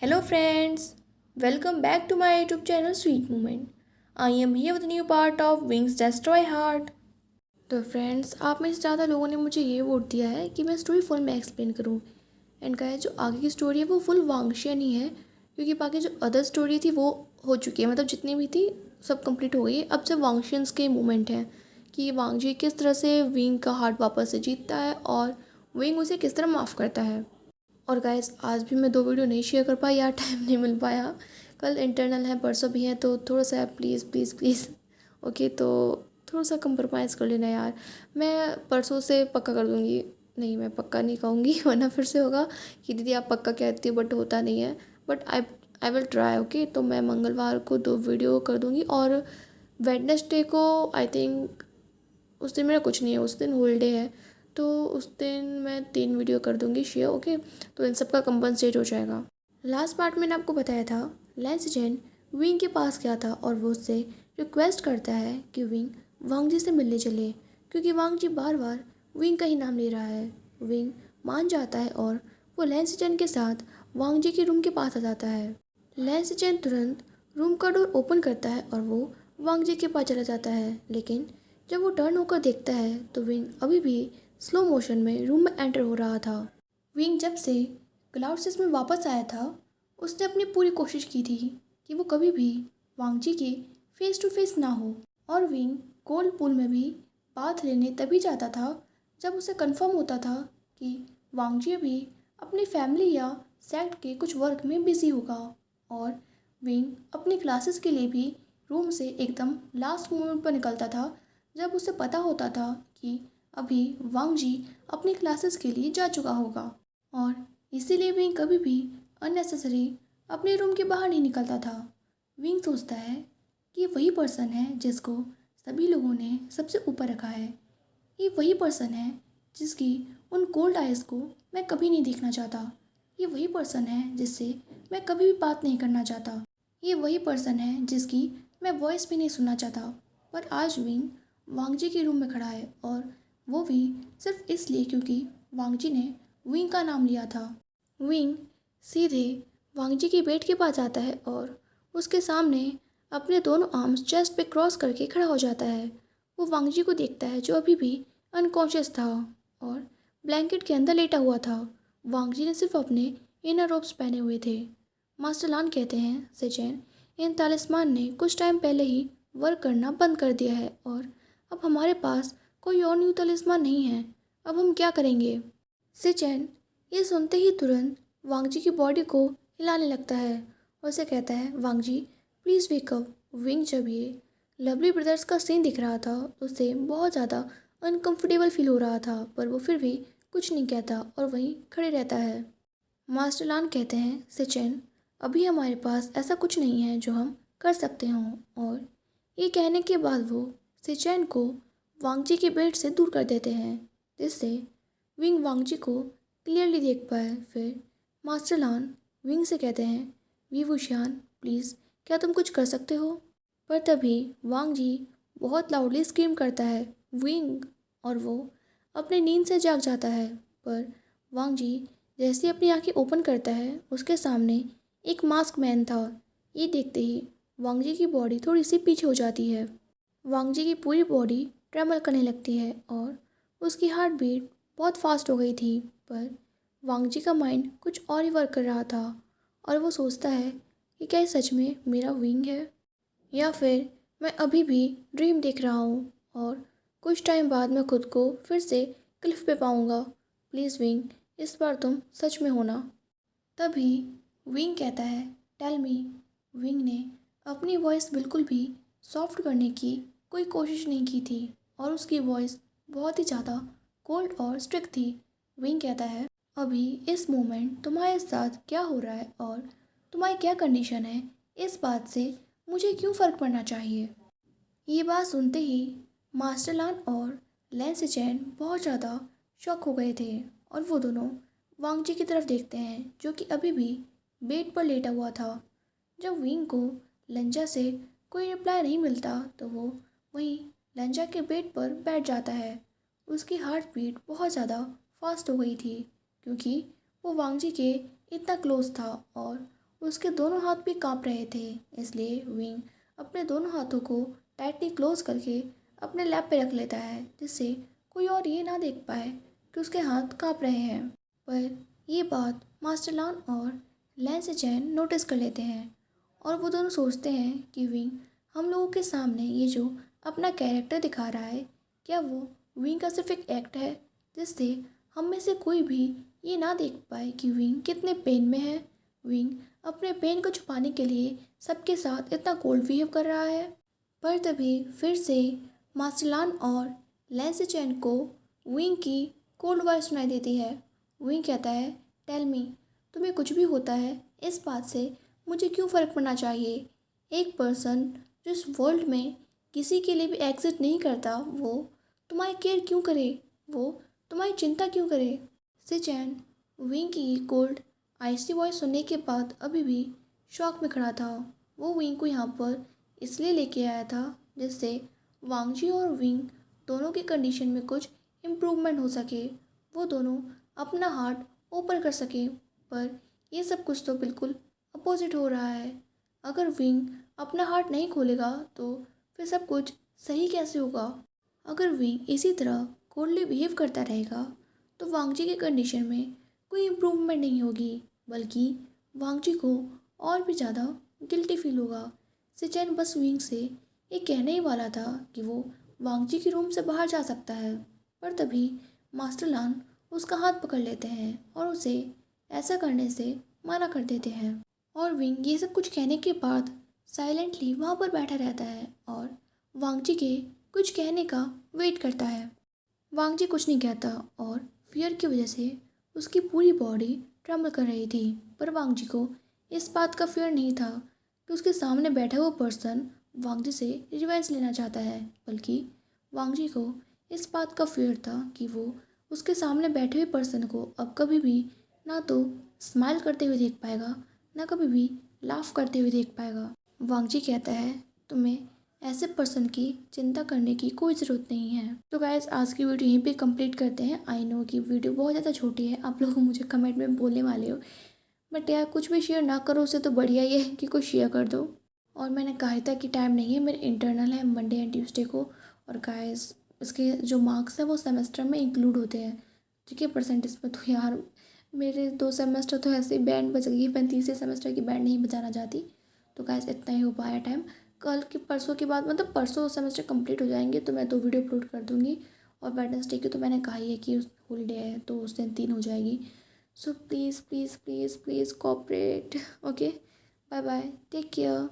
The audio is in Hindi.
Hello friends, welcome back to my YouTube channel Sweet Moment. I am here with a new part of Wings Destroy Heart. तो फ्रेंड्स, आप में से ज़्यादा लोगों ने मुझे ये वोट दिया है कि मैं स्टोरी फुल में एक्सप्लेन करूँ। एंड गाइस, जो आगे की स्टोरी है वो फुल वांगशियन ही है, क्योंकि बाकी जो अदर स्टोरी थी वो हो चुकी है, मतलब जितनी भी थी सब कंप्लीट हो गई है। अब सिर्फ वांगशियंस के मोमेंट हैं कि वांगजी किस तरह से विंग का हार्ट वापस से जीतता है और विंग उसे किस तरह माफ़ करता है। और गाइस, आज भी मैं 2 वीडियो नहीं शेयर कर पाई यार, टाइम नहीं मिल पाया। कल इंटरनल है, परसों भी है, तो थोड़ा सा प्लीज़ प्लीज़ प्लीज़ ओके, तो थोड़ा सा कंप्रोमाइज़ कर लेना यार। मैं परसों से पक्का कर दूँगी। नहीं, मैं पक्का नहीं कहूँगी वरना फिर से होगा कि दीदी आप पक्का कहती हो बट होता नहीं है। But I will try. Okay, तो मैं मंगलवार को 2 वीडियो कर दूँगी और वेडनेसडे को आई थिंक उस दिन मेरा कुछ नहीं है, उस दिन होल डे है, तो उस दिन मैं 3 वीडियो कर दूँगी शेयर। ओके, तो इन सब का कंपनसेट हो जाएगा। लास्ट पार्ट मैंने आपको बताया था लेंस जेन विंग के पास गया था और वो उससे रिक्वेस्ट करता है कि विंग वांग जी से मिलने चले, क्योंकि वांग जी बार बार विंग का ही नाम ले रहा है। विंग मान जाता है और वो लेंस जेन के साथ वांग जी के रूम के पास आ जाता है। लेंस जेन तुरंत रूम का डोर ओपन करता है और वो वांग जी के पास चला जाता है, लेकिन जब वो टर्न होकर देखता है तो विंग अभी भी स्लो मोशन में रूम में एंटर हो रहा था। विंग जब से क्लाउड सिस में वापस आया था, उसने अपनी पूरी कोशिश की थी कि वो कभी भी वांग जी के फेस टू फेस ना हो, और विंग कोल्ड पूल में भी बाथ लेने तभी जाता था जब उसे कंफर्म होता था कि वांग जी भी अपनी फैमिली या सेक्ट के कुछ वर्क में बिजी होगा। और विंग अपनी क्लासेस के लिए भी रूम से एकदम लास्ट मोमेंट पर निकलता था, जब उसे पता होता था कि अभी वांग जी अपनी क्लासेस के लिए जा चुका होगा। और इसीलिए विंग कभी भी अननेसेसरी अपने रूम के बाहर नहीं निकलता था। विंग सोचता है कि वही पर्सन है जिसको सभी लोगों ने सबसे ऊपर रखा है। ये वही पर्सन है जिसकी उन कोल्ड आइज़ को मैं कभी नहीं देखना चाहता। ये वही पर्सन है जिससे मैं कभी भी बात नहीं करना चाहता। ये वही पर्सन है जिसकी मैं वॉइस भी नहीं सुनना चाहता। पर आज विंग वांगजी के रूम में खड़ा है, और वो भी सिर्फ इसलिए क्योंकि वांगजी ने विंग का नाम लिया था। विंग सीधे वांगजी के बेड के पास जाता है और उसके सामने अपने दोनों आर्म्स चेस्ट पे क्रॉस करके खड़ा हो जाता है। वो वांगजी को देखता है जो अभी भी अनकॉन्शियस था और ब्लैंकेट के अंदर लेटा हुआ था। वांगजी ने सिर्फ अपने इनर रोब्स पहने हुए थे। मास्टर लान कहते हैं, सेचेन, इन तालिस्मान ने कुछ टाइम पहले ही वर्क करना बंद कर दिया है और अब हमारे पास कोई और न्यू तालिस्मान नहीं है। अब हम क्या करेंगे? सेचेन ये सुनते ही तुरंत वांगजी की बॉडी को हिलाने लगता है और उसे कहता है, वांगजी प्लीज़ वेकअप। विंग जब ये लवली ब्रदर्स का सीन दिख रहा था तो उसे बहुत ज़्यादा अनकंफर्टेबल फील हो रहा था, पर वो फिर भी कुछ नहीं कहता और वहीं खड़े रहता है। मास्टर लान कहते हैं, सेचेन अभी हमारे पास ऐसा कुछ नहीं है जो हम कर सकते हों। और ये कहने के बाद वो सेचेन को वांगजी के बेड से दूर कर देते हैं, जिससे विंग वांगजी को क्लियरली देख पाए। फिर मास्टर लान विंग से कहते हैं, वी वुशियान प्लीज़, क्या तुम कुछ कर सकते हो? पर तभी वांग जी बहुत लाउडली स्क्रीम करता है, विंग, और वो अपनी नींद से जाग जाता है। पर वांग जी जैसे ही अपनी आंखें ओपन करता है, उसके सामने एक मास्क मैन था। ये देखते ही वांग जी की बॉडी थोड़ी सी पीछे हो जाती है। वांग जी की पूरी बॉडी ट्रेमल करने लगती है और उसकी हार्ट बीट बहुत फास्ट हो गई थी। पर वांग जी का माइंड कुछ और ही वर्क कर रहा था और वो सोचता है कि क्या ये सच में मेरा विंग है, या फिर मैं अभी भी ड्रीम देख रहा हूँ और कुछ टाइम बाद मैं खुद को फिर से क्लिफ पे पाऊँगा। प्लीज़ विंग, इस बार तुम सच में होना। तभी विंग कहता है, टेल मी। विंग ने अपनी वॉइस बिल्कुल भी सॉफ्ट करने की कोई कोशिश नहीं की थी और उसकी वॉइस बहुत ही ज़्यादा कोल्ड और स्ट्रिक्ट थी। विंग कहता है, अभी इस मोमेंट तुम्हारे साथ क्या हो रहा है और तुम्हारी क्या कंडीशन है, इस बात से मुझे क्यों फ़र्क पड़ना चाहिए? ये बात सुनते ही मास्टर लान और लेंस चैन बहुत ज़्यादा शॉक हो गए थे और वो दोनों वांग जी की तरफ देखते हैं, जो कि अभी भी बेड पर लेटा हुआ था। जब विंग को लंजा से कोई रिप्लाई नहीं मिलता तो वो वहीं लंजा के बेड पर बैठ जाता है। उसकी हार्ट बीट बहुत ज़्यादा फास्ट हो गई थी, क्योंकि वो वांग जी के इतना क्लोज था और उसके दोनों हाथ भी कांप रहे थे, इसलिए विंग अपने दोनों हाथों को टाइटली क्लोज करके अपने लैप पे रख लेता है, जिससे कोई और ये ना देख पाए कि उसके हाथ कांप रहे हैं। पर ये बात मास्टर लान और लैंस चैन नोटिस कर लेते हैं और वो दोनों सोचते हैं कि विंग हम लोगों के सामने ये जो अपना कैरेक्टर दिखा रहा है, क्या वो विंग का सिर्फ एक एक्ट है, जिससे हम में से कोई भी ये ना देख पाए कि विंग कितने पेन में है। विंग अपने पेन को छुपाने के लिए सबके साथ इतना कोल्ड बिहेव कर रहा है। पर तभी फिर से मार्सलान और लैंसी चैन को विंग की कोल्ड वॉइस सुनाई देती है। विंग कहता है, टेल मी, तुम्हें कुछ भी होता है इस बात से मुझे क्यों फ़र्क पड़ना चाहिए। एक पर्सन जो इस वर्ल्ड में किसी के लिए भी एग्जिट नहीं करता, वो तुम्हारी केयर क्यों करे, वो तुम्हारी चिंता क्यों करे। सिचैन विंग की कोल्ड आइसी वॉइस सुनने के बाद अभी भी शॉक में खड़ा था। वो विंग को यहाँ पर इसलिए लेके आया था जिससे वांगजी और विंग दोनों की कंडीशन में कुछ इम्प्रूवमेंट हो सके, वो दोनों अपना हार्ट ओपन कर सके। पर ये सब कुछ तो बिल्कुल अपोजिट हो रहा है। अगर विंग अपना हार्ट नहीं खोलेगा तो फिर सब कुछ सही कैसे होगा। अगर विंग इसी तरह कोल्डली बिहेव करता रहेगा तो वांगजी की कंडीशन में कोई इम्प्रूवमेंट नहीं होगी, बल्कि वांगजी को और भी ज़्यादा गिल्टी फील होगा। सिचैन बस विंग से ये कहने ही वाला था कि वो वांगजी के रूम से बाहर जा सकता है, पर तभी मास्टर लान उसका हाथ पकड़ लेते हैं और उसे ऐसा करने से मना कर देते हैं। और विंग ये सब कुछ कहने के बाद साइलेंटली वहाँ पर बैठा रहता है और वांगजी के कुछ कहने का वेट करता है। वांगजी कुछ नहीं कहता और फियर की वजह से उसकी पूरी बॉडी ट्रम्बल कर रही थी। पर वांगजी को इस बात का फियर नहीं था कि उसके सामने बैठा हुआ पर्सन वांगजी से रिवेंज लेना चाहता है, बल्कि वांगजी को इस बात का फियर था कि वो उसके सामने बैठे हुए पर्सन को अब कभी भी ना तो स्माइल करते हुए देख पाएगा, ना कभी भी लाफ करते हुए देख पाएगा। वांगजी कहता है, तुम्हें ऐसे पर्सन की चिंता करने की कोई ज़रूरत नहीं है। तो गाइस, आज की वीडियो यहीं पे कंप्लीट करते हैं। आई नो कि वीडियो बहुत ज़्यादा छोटी है, आप लोग मुझे कमेंट में बोलने वाले हो, बट यार कुछ भी शेयर ना करो उससे तो बढ़िया ये है कि कुछ शेयर कर दो। और मैंने कहा था कि टाइम नहीं है, मेरे इंटरनल है मंडे एंड ट्यूसडे को। और गाइस, इसके जो मार्क्स हैं वो सेमेस्टर में इंक्लूड होते हैं, ठीक है, परसेंटेज में। तो यार मेरे 2 सेमेस्टर तो ऐसे ही बैंड बज गई, मैं तीसरे सेमेस्टर की बैंड नहीं बजाना चाहती। तो गाइस, इतना ही हो पाया टाइम। कल के परसों के बाद, मतलब परसों सेमेस्टर कंप्लीट हो जाएंगे तो मैं 2 वीडियो अपलोड कर दूँगी। और वेडनेसडे की तो मैंने कहा ही है कि हॉलीडे है तो उस दिन 3 हो जाएगी। So please, please, please, please cooperate. Okay, bye bye, take care.